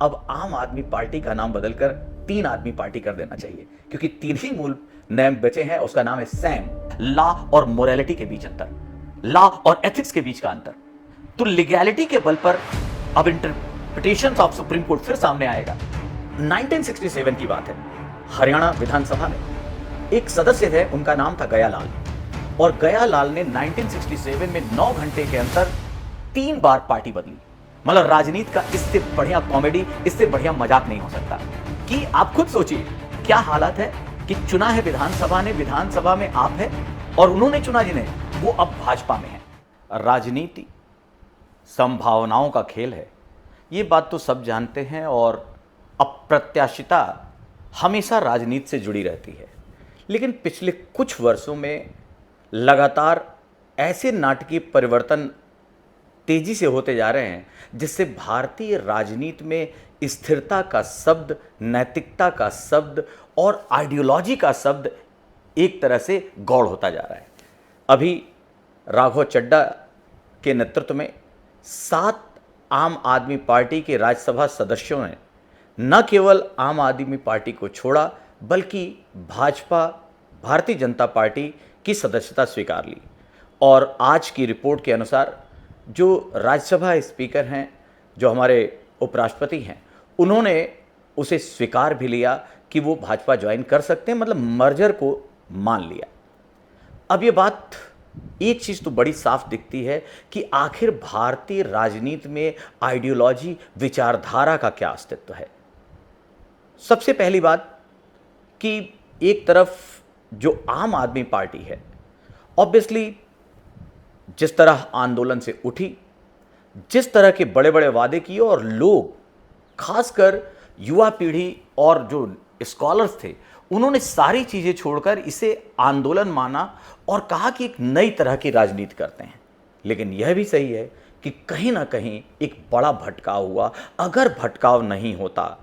अब आम आदमी पार्टी का नाम बदलकर तीन आदमी पार्टी कर देना चाहिए, क्योंकि तीन ही मूल नेम बचे हैं। उसका नाम है सैम। लॉ और मोरालिटी के बीच अंतर, लॉ और एथिक्स के बीच का अंतर। तो लीगैलिटी के बल पर अब इंटरप्रिटेशन ऑफ सुप्रीम कोर्ट फिर सामने आएगा। 1967 की बात है। हरियाणा विधानसभा में एक सदस्य थे, उनका नाम था गयालाल, और गयालाल ने 1967 में 9 घंटे के अंदर 3 बार पार्टी बदली। मतलब राजनीति का इससे बढ़िया कॉमेडी, इससे बढ़िया मजाक नहीं हो सकता। कि आप खुद सोचिए क्या हालत है कि चुना है विधानसभा ने, विधानसभा में आप है और उन्होंने चुना जिन्हें, वो अब भाजपा में है। राजनीति संभावनाओं का खेल है, ये बात तो सब जानते हैं, और अप्रत्याशिता हमेशा राजनीति से जुड़ी रहती है। लेकिन पिछले कुछ वर्षों में लगातार ऐसे नाटकीय परिवर्तन तेजी से होते जा रहे हैं जिससे भारतीय राजनीति में स्थिरता का शब्द, नैतिकता का शब्द और आइडियोलॉजी का शब्द एक तरह से गौड़ होता जा रहा है। अभी राघव चड्ढा के नेतृत्व में 7 आम आदमी पार्टी के राज्यसभा सदस्यों ने न केवल आम आदमी पार्टी को छोड़ा, बल्कि भाजपा, भारतीय जनता पार्टी की सदस्यता स्वीकार ली। और आज की रिपोर्ट के अनुसार जो राज्यसभा स्पीकर हैं, जो हमारे उपराष्ट्रपति हैं, उन्होंने उसे स्वीकार भी लिया कि वो भाजपा ज्वाइन कर सकते हैं, मतलब मर्जर को मान लिया। अब ये बात, एक चीज़ तो बड़ी साफ दिखती है कि आखिर भारतीय राजनीति में आइडियोलॉजी, विचारधारा का क्या अस्तित्व है। सबसे पहली बात कि एक तरफ जो आम आदमी पार्टी है, ऑब्वियसली जिस तरह आंदोलन से उठी, जिस तरह के बड़े बड़े वादे किए, और लोग खासकर युवा पीढ़ी और जो स्कॉलर्स थे, उन्होंने सारी चीज़ें छोड़कर इसे आंदोलन माना और कहा कि एक नई तरह की राजनीति करते हैं। लेकिन यह भी सही है कि कहीं ना कहीं एक बड़ा भटकाव हुआ। अगर भटकाव नहीं होता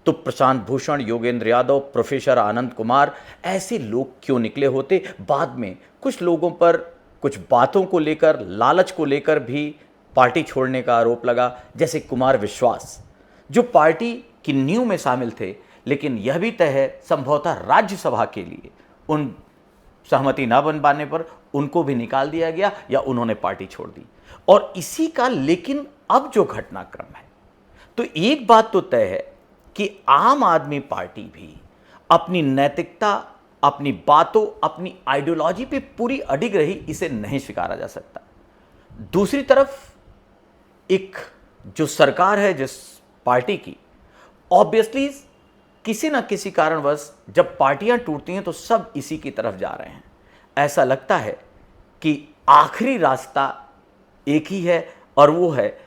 तो प्रशांत भूषण, योगेंद्र यादव, प्रोफेसर आनंद कुमार, ऐसे लोग क्यों निकले होते। बाद में कुछ लोगों पर कुछ बातों को लेकर, लालच को लेकर भी पार्टी छोड़ने का आरोप लगा, जैसे कुमार विश्वास, जो पार्टी की नींव में शामिल थे, लेकिन यह भी तय है संभवतः राज्यसभा के लिए उन सहमति न बन पाने पर उनको भी निकाल दिया गया या उन्होंने पार्टी छोड़ दी। और इसी का लेकिन अब जो घटनाक्रम है, तो एक बात तो तय है कि आम आदमी पार्टी भी अपनी नैतिकता, अपनी बातों, अपनी आइडियोलॉजी पे पूरी अडिग रही, इसे नहीं स्वीकारा जा सकता। दूसरी तरफ एक जो सरकार है जिस पार्टी की, ऑब्वियसली किसी न किसी कारणवश जब पार्टियां टूटती हैं तो सब इसी की तरफ जा रहे हैं। ऐसा लगता है कि आखिरी रास्ता एक ही है, और वो है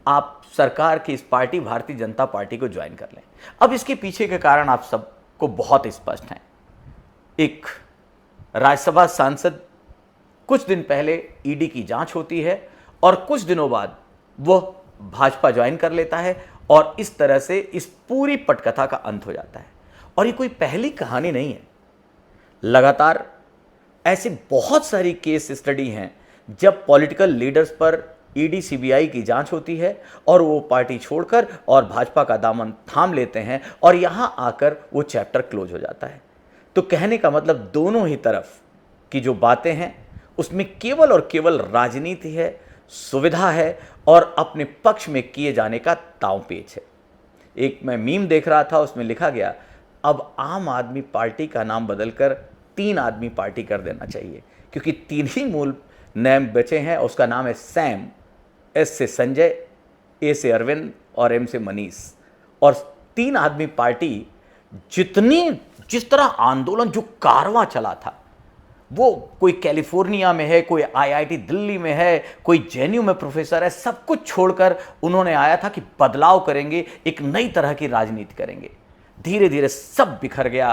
आप सरकार की इस पार्टी भारतीय जनता पार्टी को ज्वाइन कर लें। अब इसके पीछे के कारण आप सबको बहुत स्पष्ट हैं। एक राज्यसभा सांसद, कुछ दिन पहले ईडी की जांच होती है और कुछ दिनों बाद वह भाजपा ज्वाइन कर लेता है, और इस तरह से इस पूरी पटकथा का अंत हो जाता है। और ये कोई पहली कहानी नहीं है, लगातार ऐसे बहुत सारी केस स्टडी हैं जब पॉलिटिकल लीडर्स पर ईडी सीबीआई की जांच होती है और वो पार्टी छोड़कर और भाजपा का दामन थाम लेते हैं, और यहां आकर वो चैप्टर क्लोज हो जाता है। तो कहने का मतलब दोनों ही तरफ की जो बातें हैं उसमें केवल और केवल राजनीति है, सुविधा है और अपने पक्ष में किए जाने का दांवपेच है। एक मैं मीम देख रहा था, उसमें लिखा गया, अब आम आदमी पार्टी का नाम बदलकर तीन आदमी पार्टी कर देना चाहिए, क्योंकि तीन ही मूल नेम बचे हैं। उसका नाम है सैम, एस से संजय, ए से अरविंद और एम से मनीष। और तीन आदमी पार्टी जिस तरह आंदोलन, जो कारवां चला था, वो कोई कैलिफोर्निया में है, कोई आईआईटी दिल्ली में है, कोई जेएनयू में प्रोफेसर है, सब कुछ छोड़कर उन्होंने आया था कि बदलाव करेंगे, एक नई तरह की राजनीति करेंगे। धीरे धीरे सब बिखर गया,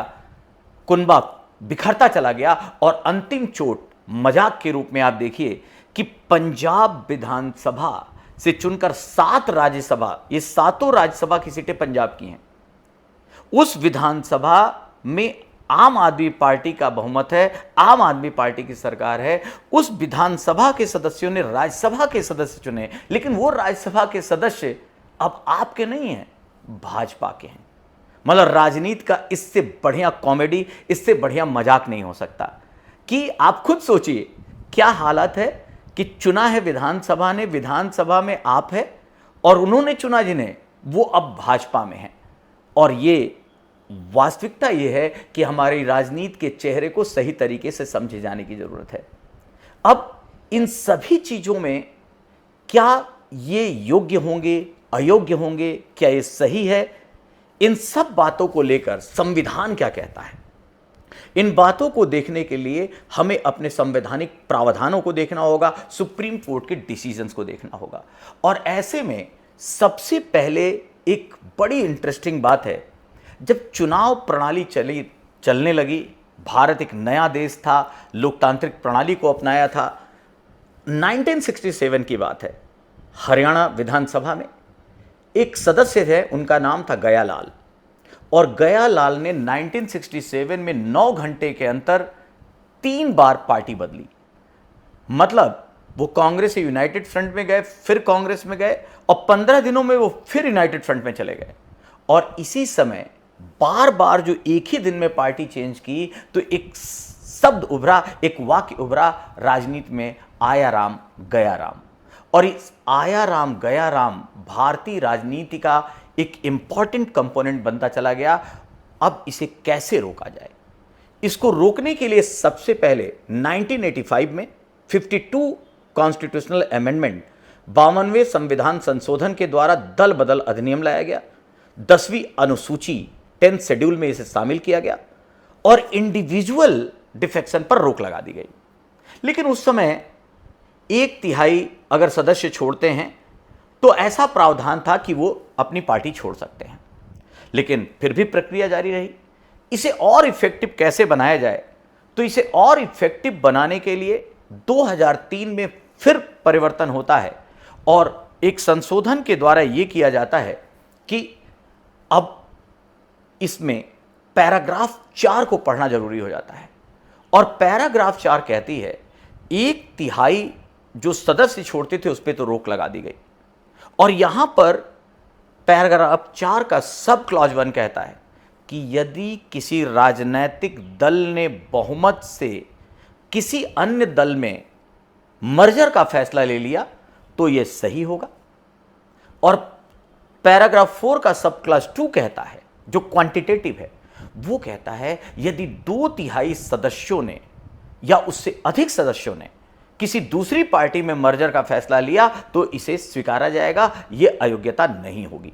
कुनबा बिखरता चला गया, और अंतिम चोट मजाक के रूप में आप देखिए कि पंजाब विधानसभा से चुनकर 7 राज्यसभा, ये सातों राज्यसभा की सीटें पंजाब की हैं, उस विधानसभा में आम आदमी पार्टी का बहुमत है, आम आदमी पार्टी की सरकार है। उस विधानसभा के सदस्यों ने राज्यसभा के सदस्य चुने, लेकिन वो राज्यसभा के सदस्य अब आपके नहीं हैं, भाजपा के हैं। मतलब राजनीति का इससे बढ़िया कॉमेडी, इससे बढ़िया मजाक नहीं हो सकता कि आप खुद सोचिए क्या हालत है कि चुना है विधानसभा ने, विधानसभा में आप है और उन्होंने चुना जिन्हें, वो अब भाजपा में है। और ये वास्तविकता ये है कि हमारी राजनीति के चेहरे को सही तरीके से समझे जाने की जरूरत है। अब इन सभी चीजों में क्या ये योग्य होंगे, अयोग्य होंगे, क्या ये सही है, इन सब बातों को लेकर संविधान क्या कहता है, इन बातों को देखने के लिए हमें अपने संवैधानिक प्रावधानों को देखना होगा, सुप्रीम कोर्ट के डिसीजंस को देखना होगा। और ऐसे में सबसे पहले एक बड़ी इंटरेस्टिंग बात है, जब चुनाव प्रणाली चलने लगी, भारत एक नया देश था, लोकतांत्रिक प्रणाली को अपनाया था। 1967 की बात है, हरियाणा विधानसभा में एक सदस्य थे, उनका नाम था गयालाल, और गयालाल ने 1967 में 9 घंटे के अंदर 3 बार पार्टी बदली। मतलब वो कांग्रेस से यूनाइटेड फ्रंट में गए, फिर कांग्रेस में गए, और 15 दिनों में वो फिर यूनाइटेड फ्रंट में चले गए। और इसी समय बार बार जो एक ही दिन में पार्टी चेंज की, तो एक शब्द उभरा, एक वाक्य उभरा राजनीति में, आया राम गया राम। और इस आया राम गया राम भारतीय राजनीति का एक इंपॉर्टेंट कंपोनेंट बनता चला गया। अब इसे कैसे रोका जाए? इसको रोकने के लिए सबसे पहले 1985 में 52 कॉन्स्टिट्यूशनल अमेंडमेंट, 52वें संविधान संशोधन के द्वारा दल बदल अधिनियम लाया गया। 10वीं अनुसूची 10th शेड्यूल में इसे शामिल किया गया और इंडिविजुअल डिफेक्शन पर रोक लगा दी गई। लेकिन उस समय 1/3 अगर सदस्य छोड़ते हैं तो ऐसा प्रावधान था कि वो अपनी पार्टी छोड़ सकते हैं, लेकिन फिर भी प्रक्रिया जारी रही। इसे और इफेक्टिव कैसे बनाया जाए? तो इसे और इफेक्टिव बनाने के लिए 2003 में फिर परिवर्तन होता है और एक संशोधन के द्वारा यह किया जाता है कि अब इसमें पैराग्राफ 4 को पढ़ना जरूरी हो जाता है। और पैराग्राफ 4 कहती है 1/3 जो सदस्य छोड़ते थे उस पर तो रोक लगा दी गई। और यहां पर पैराग्राफ 4 का सब क्लॉज 1 कहता है कि यदि किसी राजनैतिक दल ने बहुमत से किसी अन्य दल में मर्जर का फैसला ले लिया तो यह सही होगा। और पैराग्राफ 4 का सब क्लॉज 2 कहता है, जो क्वांटिटेटिव है, वो कहता है यदि 2/3 सदस्यों ने या उससे अधिक सदस्यों ने किसी दूसरी पार्टी में मर्जर का फैसला लिया तो इसे स्वीकारा जाएगा, यह अयोग्यता नहीं होगी।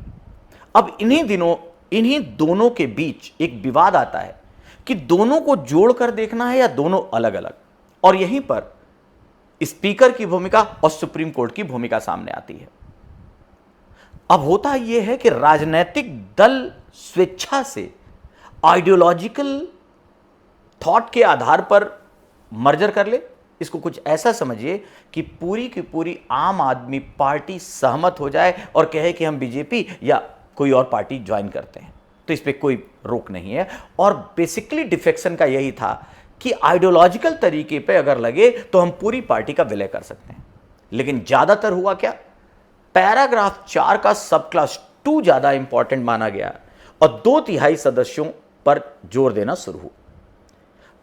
अब इन्हीं दोनों के बीच एक विवाद आता है कि दोनों को जोड़कर देखना है या दोनों अलग अलग। और यहीं पर स्पीकर की भूमिका और सुप्रीम कोर्ट की भूमिका सामने आती है। अब होता यह है कि राजनीतिक दल स्वेच्छा से आइडियोलॉजिकल थॉट के आधार पर मर्जर कर ले। इसको कुछ ऐसा समझिए कि पूरी की पूरी आम आदमी पार्टी सहमत हो जाए और कहे कि हम बीजेपी या कोई और पार्टी ज्वाइन करते हैं, तो इस पर कोई रोक नहीं है। और बेसिकली डिफेक्शन का यही था कि आइडियोलॉजिकल तरीके पे अगर लगे तो हम पूरी पार्टी का विलय कर सकते हैं। लेकिन ज्यादातर हुआ क्या, पैराग्राफ 4 का सब क्लास 2 ज्यादा इंपॉर्टेंट माना गया और 2/3 सदस्यों पर जोर देना शुरू हुआ।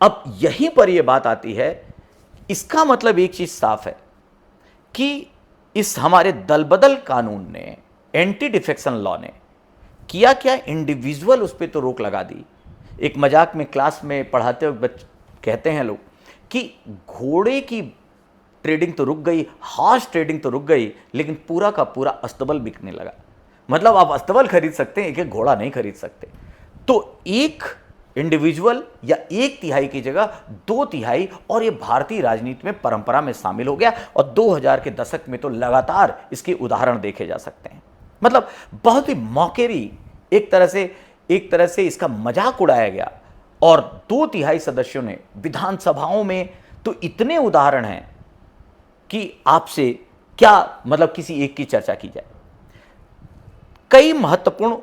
अब यहीं पर यह बात आती है, इसका मतलब एक चीज साफ है कि इस हमारे दल बदल कानून ने, एंटी डिफेक्शन लॉ ने किया क्या, इंडिविजुअल उस पर तो रोक लगा दी। एक मजाक में क्लास में पढ़ाते हुए कहते हैं लोग कि घोड़े की ट्रेडिंग तो रुक गई, हॉर्स ट्रेडिंग तो रुक गई, लेकिन पूरा का पूरा अस्तबल बिकने लगा। मतलब आप अस्तबल खरीद सकते हैं, एक एक घोड़ा नहीं खरीद सकते। तो एक इंडिविजुअल या 1/3 की जगह 2/3, और ये भारतीय राजनीति में परंपरा में शामिल हो गया। और 2000 के दशक में तो लगातार इसके उदाहरण देखे जा सकते हैं। मतलब बहुत ही मौकेरी एक तरह से इसका मजाक उड़ाया गया। और 2/3 सदस्यों ने विधानसभाओं में, तो इतने उदाहरण हैं कि आपसे क्या मतलब किसी एक की चर्चा की जाए। कई महत्वपूर्ण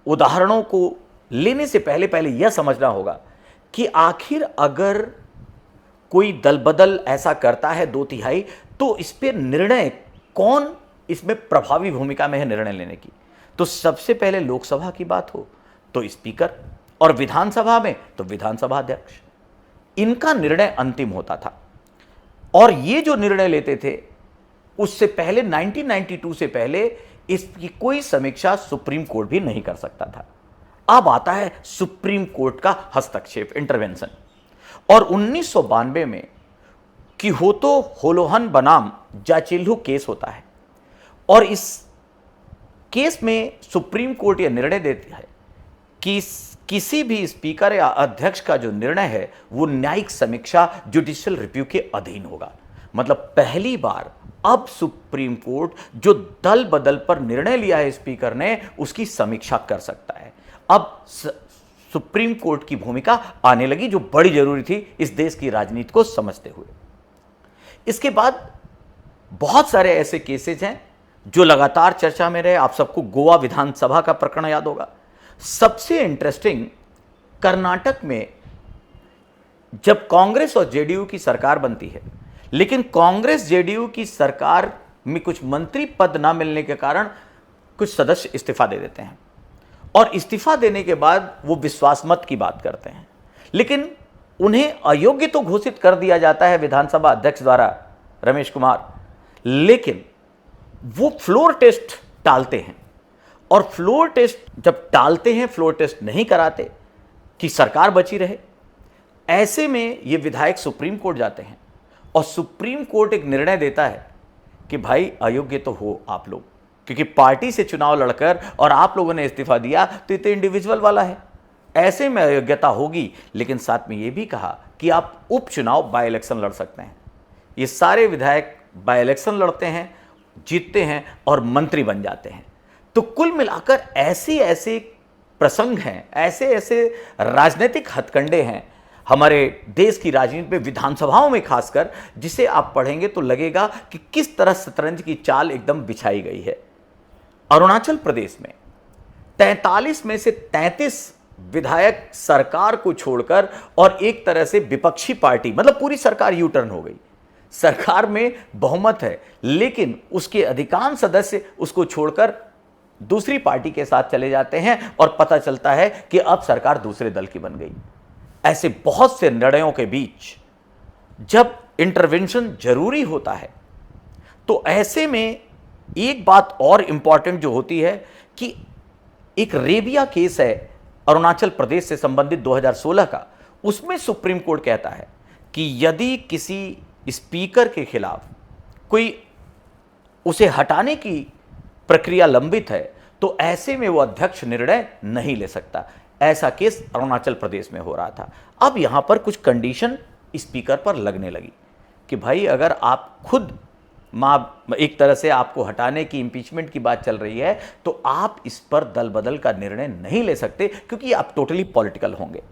उदाहरणों को लेने से पहले यह समझना होगा कि आखिर अगर कोई दल बदल ऐसा करता है 2/3, तो इस पर निर्णय कौन, इसमें प्रभावी भूमिका में है निर्णय लेने की, तो सबसे पहले लोकसभा की बात हो तो स्पीकर, और विधानसभा में तो विधानसभा अध्यक्ष, इनका निर्णय अंतिम होता था। और ये जो निर्णय लेते थे उससे पहले 1992 से पहले इसकी कोई समीक्षा सुप्रीम कोर्ट भी नहीं कर सकता था। अब आता है सुप्रीम कोर्ट का हस्तक्षेप, इंटरवेंशन। और 1992 में किहोतो होलोहन बनाम जाचिल्हू केस होता है, और इस केस में सुप्रीम कोर्ट यह निर्णय देती है कि किसी भी स्पीकर या अध्यक्ष का जो निर्णय है वो न्यायिक समीक्षा, जुडिशियल रिव्यू के अधीन होगा। मतलब पहली बार अब सुप्रीम कोर्ट जो दल बदल पर निर्णय लिया है स्पीकर ने, उसकी समीक्षा कर सकता है। अब सुप्रीम कोर्ट की भूमिका आने लगी, जो बड़ी जरूरी थी इस देश की राजनीति को समझते हुए। इसके बाद बहुत सारे ऐसे केसेस हैं जो लगातार चर्चा में रहे। आप सबको गोवा विधानसभा का प्रकरण याद होगा। सबसे इंटरेस्टिंग, कर्नाटक में जब कांग्रेस और जेडीयू की सरकार बनती है, लेकिन कांग्रेस जेडीयू की सरकार में कुछ मंत्री पद ना मिलने के कारण कुछ सदस्य इस्तीफा दे देते हैं, और इस्तीफा देने के बाद वो विश्वास मत की बात करते हैं, लेकिन उन्हें अयोग्य तो घोषित कर दिया जाता है विधानसभा अध्यक्ष द्वारा, रमेश कुमार, लेकिन वो फ्लोर टेस्ट टालते हैं। और फ्लोर टेस्ट जब टालते हैं, फ्लोर टेस्ट नहीं कराते कि सरकार बची रहे, ऐसे में ये विधायक सुप्रीम कोर्ट जाते हैं, और सुप्रीम कोर्ट एक निर्णय देता है कि भाई अयोग्य तो हो आप लोग, क्योंकि पार्टी से चुनाव लड़कर और आप लोगों ने इस्तीफा दिया तो ये तो इंडिविजुअल वाला है, ऐसे में अयोग्यता होगी। लेकिन साथ में ये भी कहा कि आप उपचुनाव बाय इलेक्शन लड़ सकते हैं। ये सारे विधायक बाय इलेक्शन लड़ते हैं, जीतते हैं और मंत्री बन जाते हैं। तो कुल मिलाकर ऐसे ऐसे प्रसंग हैं, ऐसे ऐसे राजनीतिक हथकंडे हैं हमारे देश की राजनीति में, विधानसभाओं में खासकर, जिसे आप पढ़ेंगे तो लगेगा कि किस तरह शतरंज की चाल एकदम बिछाई गई है। अरुणाचल प्रदेश में 43 में से 33 विधायक सरकार को छोड़कर, और एक तरह से विपक्षी पार्टी, मतलब पूरी सरकार यू टर्न हो गई। सरकार में बहुमत है, लेकिन उसके अधिकांश सदस्य उसको छोड़कर दूसरी पार्टी के साथ चले जाते हैं, और पता चलता है कि अब सरकार दूसरे दल की बन गई। ऐसे बहुत से निर्णयों के बीच जब इंटरवेंशन जरूरी होता है, तो ऐसे में एक बात और इंपॉर्टेंट जो होती है कि एक रेबिया केस है अरुणाचल प्रदेश से संबंधित 2016 का। उसमें सुप्रीम कोर्ट कहता है कि यदि किसी स्पीकर के खिलाफ कोई उसे हटाने की प्रक्रिया लंबित है, तो ऐसे में वो अध्यक्ष निर्णय नहीं ले सकता। ऐसा केस अरुणाचल प्रदेश में हो रहा था। अब यहां पर कुछ कंडीशन स्पीकर पर लगने लगी कि भाई अगर आप खुद एक तरह से आपको हटाने की, इंपीचमेंट की बात चल रही है, तो आप इस पर दल बदल का निर्णय नहीं ले सकते, क्योंकि आप टोटली पॉलिटिकल होंगे।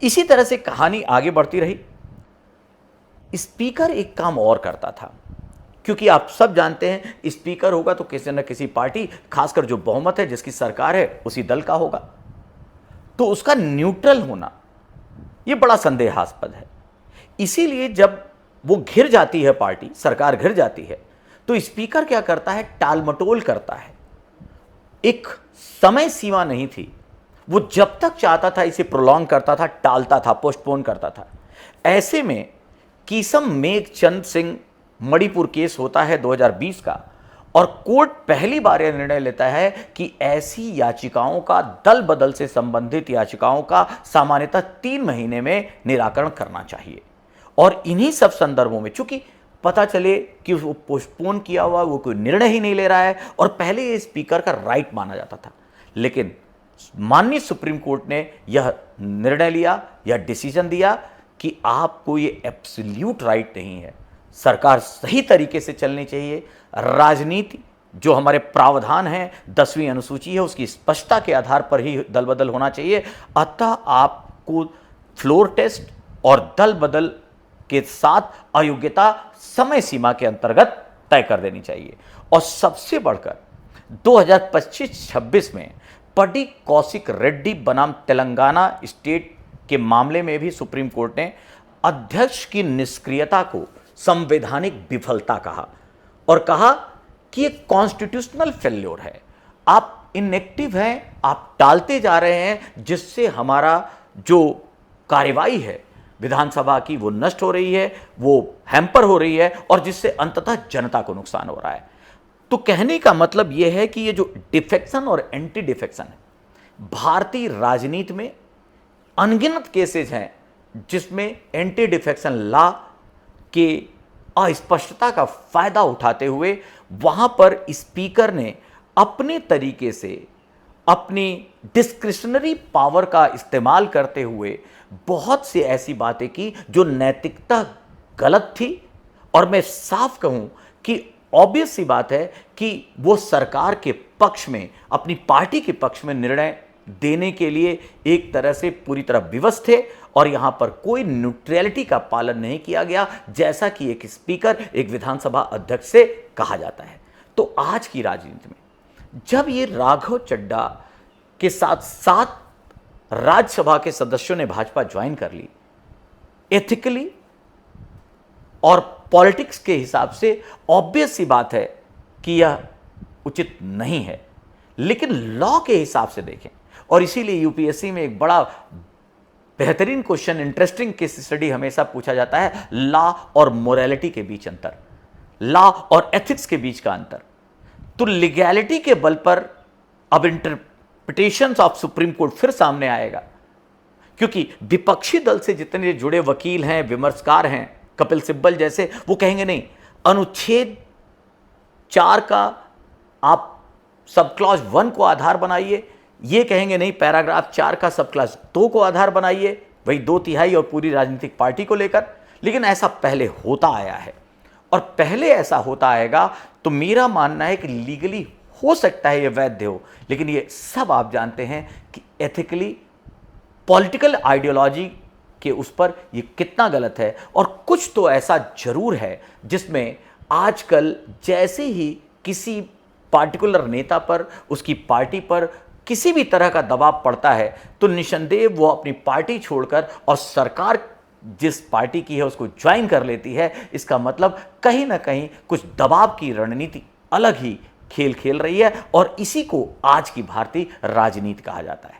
इसी तरह से कहानी आगे बढ़ती रही। स्पीकर एक काम और करता था, क्योंकि आप सब जानते हैं स्पीकर होगा तो किसी न किसी पार्टी, खासकर जो बहुमत है, जिसकी सरकार है, उसी दल का होगा, तो उसका न्यूट्रल होना यह बड़ा संदेहास्पद है। इसीलिए जब वो घिर जाती है पार्टी, सरकार घिर जाती है, तो स्पीकर क्या करता है, टालमटोल करता है। एक समय सीमा नहीं थी, वो जब तक चाहता था इसे प्रोलॉन्ग करता था, टालता था, पोस्टपोन करता था। ऐसे में कीसम मेघचंद सिंह मणिपुर केस होता है 2020 का, और कोर्ट पहली बार यह निर्णय लेता है कि ऐसी याचिकाओं का, दल बदल से संबंधित याचिकाओं का सामान्यतः 3 महीने में निराकरण करना चाहिए। और इन्हीं सब संदर्भों में चूंकि पता चले कि वो पोस्टपोन किया हुआ, वो कोई निर्णय ही नहीं ले रहा है, और पहले ये स्पीकर का राइट माना जाता था, लेकिन माननीय सुप्रीम कोर्ट ने यह निर्णय लिया, यह डिसीजन दिया कि आपको ये एब्सोल्यूट राइट नहीं है। सरकार सही तरीके से चलनी चाहिए। राजनीति जो हमारे प्रावधान हैं, 10वीं अनुसूची है, उसकी स्पष्टता के आधार पर ही दल बदल होना चाहिए। अतः आपको फ्लोर टेस्ट और दल बदल के साथ अयोग्यता समय सीमा के अंतर्गत तय कर देनी चाहिए। और सबसे बढ़कर 2025-26 में पडी कौशिक रेड्डी बनाम तेलंगाना स्टेट के मामले में भी सुप्रीम कोर्ट ने अध्यक्ष की निष्क्रियता को संवैधानिक विफलता कहा, और कहा कि ये कॉन्स्टिट्यूशनल फेल्योर है। आप इनएक्टिव हैं, आप टालते जा रहे हैं, जिससे हमारा जो कार्यवाही है विधानसभा की वो नष्ट हो रही है, वो हैम्पर हो रही है और जिससे अंततः जनता को नुकसान हो रहा है। तो कहने का मतलब यह है कि ये जो डिफेक्शन और एंटी डिफेक्शन है, भारतीय राजनीति में अनगिनत केसेज हैं जिसमें एंटी डिफेक्शन लॉ के अस्पष्टता का फायदा उठाते हुए वहां पर स्पीकर ने अपने तरीके से अपनी डिस्क्रिशनरी पावर का इस्तेमाल करते हुए बहुत सी ऐसी बातें की जो नैतिकता गलत थी। और मैं साफ कहूं कि ऑब्वियस सी बात है कि वो सरकार के पक्ष में, अपनी पार्टी के पक्ष में निर्णय देने के लिए एक तरह से पूरी तरह विवश थे और यहां पर कोई न्यूट्रलिटी का पालन नहीं किया गया, जैसा कि एक स्पीकर, एक विधानसभा अध्यक्ष से कहा जाता है। तो आज की राजनीति में जब ये राघव चड्ढा के साथ 7 राज्यसभा के सदस्यों ने भाजपा ज्वाइन कर ली, एथिकली और पॉलिटिक्स के हिसाब से ऑब्वियस सी बात है कि यह उचित नहीं है, लेकिन लॉ के हिसाब से देखें। और इसीलिए यूपीएससी में एक बड़ा बेहतरीन क्वेश्चन, इंटरेस्टिंग केस स्टडी हमेशा पूछा जाता है, लॉ और मोरालिटी के बीच अंतर, लॉ और एथिक्स के बीच का अंतर। तो लीगैलिटी के बल पर अब इंटरप्रिटेशंस ऑफ सुप्रीम कोर्ट फिर सामने आएगा, क्योंकि विपक्षी दल से जितने जुड़े वकील हैं, विमर्शकार हैं, कपिल सिब्बल जैसे, वो कहेंगे नहीं, अनुच्छेद 4 का आप सब क्लॉज 1 को आधार बनाइए, ये कहेंगे नहीं पैराग्राफ 4 का सब क्लॉज 2 को आधार बनाइए, वही 2/3 और पूरी राजनीतिक पार्टी को लेकर। लेकिन ऐसा पहले होता आया है और पहले ऐसा होता आएगा, तो मेरा मानना है कि लीगली हो सकता है ये वैध हो, लेकिन ये सब आप जानते हैं कि एथिकली, पॉलिटिकल आइडियोलॉजी के उस पर ये कितना गलत है। और कुछ तो ऐसा जरूर है जिसमें आजकल जैसे ही किसी पार्टिकुलर नेता पर, उसकी पार्टी पर किसी भी तरह का दबाव पड़ता है, तो निसंदेह वो अपनी पार्टी छोड़कर और सरकार जिस पार्टी की है उसको ज्वाइन कर लेती है। इसका मतलब कहीं ना कहीं कुछ दबाव की रणनीति अलग ही खेल खेल रही है और इसी को आज की भारतीय राजनीति कहा जाता है।